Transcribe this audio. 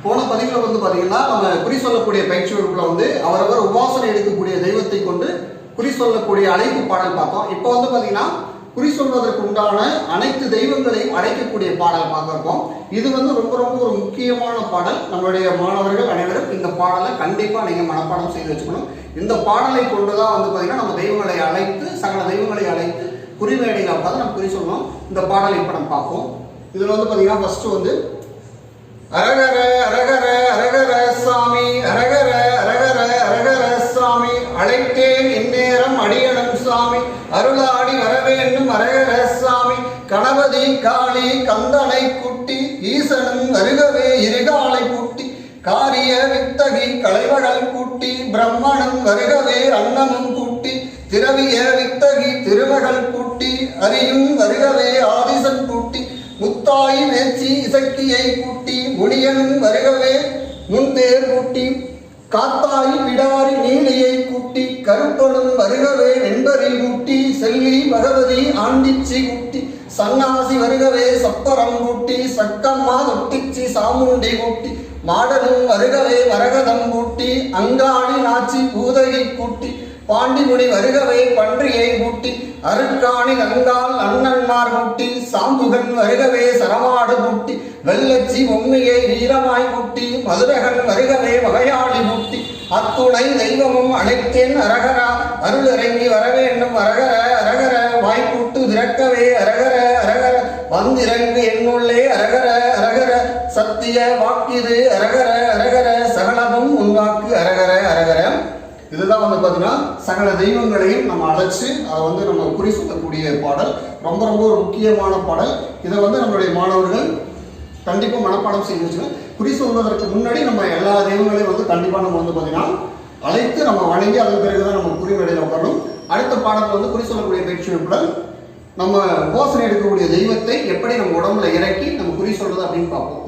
போன பதிவில் வந்து பார்த்தீங்கன்னா நம்ம குறி சொல்லக்கூடிய பயிற்சி வகுப்புல வந்து அவரவர் உபாசனை எடுக்கக்கூடிய தெய்வத்தை கொண்டு குறி சொல்லக்கூடிய அழைப்பு பாடல் பார்த்தோம். இப்போ வந்து பார்த்தீங்கன்னா குறி சொல்வதற்கு உண்டான அனைத்து தெய்வங்களையும் அழைக்கக்கூடிய பாடல் பார்க்கிறோம். இது வந்து ரொம்ப ரொம்ப ஒரு முக்கியமான பாடல். நம்மளுடைய மாணவர்கள் அனைவரும் இந்த பாடலை கண்டிப்பாக நீங்கள் மனப்பாடம் செய்து வச்சுக்கணும். இந்த பாடலை கொண்டுதான் வந்து பார்த்தீங்கன்னா நம்ம தெய்வங்களை அழைத்து சகல தெய்வங்களை அழைத்து குறிவேடையில் உட்காந்து நம்ம குறி சொல்லணும். இந்த பாடலை இப்போ நம்ம பார்ப்போம். இதில் வந்து பார்த்தீங்கன்னா ஃபர்ஸ்ட் வந்து அரகர அரகர அரகர சாமி அரகர அரகர அரகர சாமி அழைத்தேன் இந்நேரம் அடியனும் சாமி அருளாடி வரவேண்டும் அரகர சாமி கணபதி காளி கந்தனை குட்டி ஈசனும் அருகவே இருகாலை குட்டி காரிய வித்தகி கலைவகள் கூட்டி பிரம்மனும் வருகவே அன்னமும் கூட்டி திரவிய வித்தகி திருமகள் கூட்டி அரியும் வருகவே ஆதிசன் கூட்டி முத்தாயி மேச்சி இசக்கியை கூட்டி முனியனும் வருகவே முன்தேர் கூட்டி காத்தாயி விடாரி நீலியை கூட்டி கருப்பனும் வருகவே வெண்பரி கூட்டி செல்வி பகவதி ஆண்டிச்சி கூட்டி சன்னாசி வருகவே சப்பரம் கூட்டி சக்கம்மா தொட்டிச்சி சாமுண்டி கூட்டி மாடனும் வருகவே மரகதம் கூட்டி அங்காணி நாச்சி பூதகை கூட்டி பாண்டிமுடி வருகவே பன்றியை கூட்டி அருட்காணி நங்கால் அண்ணன்மார் கூட்டி சாம்புகன் வருகவே சரமாடு கூட்டி வெள்ளச்சி பொம்மையை வீரமாய் கூட்டி மதுரகன் வருகவே வகையாளி கூட்டி அத்துணை தெய்வமும் அழைத்தேன் அரகரா அருள் இறங்கி வரவேண்டும் அரகர அரகர வாய்ப்புட்டு திறக்கவே அரகர அரகர வந்திறங்கு என்னுள்ளே அரகர அரகர சத்திய வாக்கிது அரகர அரகர சகலமும் உன்வாக்கு அரகர அரகர. இதுதான் வந்து பார்த்தீங்கன்னா சகல தெய்வங்களையும் நம்ம அழைச்சு அதை வந்து நம்ம குறி சொல்லக்கூடிய பாடல். ரொம்ப ரொம்ப ஒரு முக்கியமான பாடல். இதை வந்து நம்மளுடைய மாணவர்கள் கண்டிப்பாக மனப்பாடம் செய்து வச்சுக்கணும். குறி சொல்வதற்கு முன்னாடி நம்ம எல்லா தெய்வங்களையும் வந்து கண்டிப்பாக நம்ம வந்து பார்த்தீங்கன்னா அழைத்து நம்ம வணங்கி அதன் பிறகுதான் நம்ம குறி வேலையில் உட்காரணும். அடுத்த பாடத்தில் வந்து குறி சொல்லக்கூடிய பயிற்சி வகுப்புடன் நம்ம உபாசனை எடுக்கக்கூடிய தெய்வத்தை எப்படி நம்ம உடம்புல இறக்கி நம்ம குறி சொல்றது அப்படின்னு பார்ப்போம்.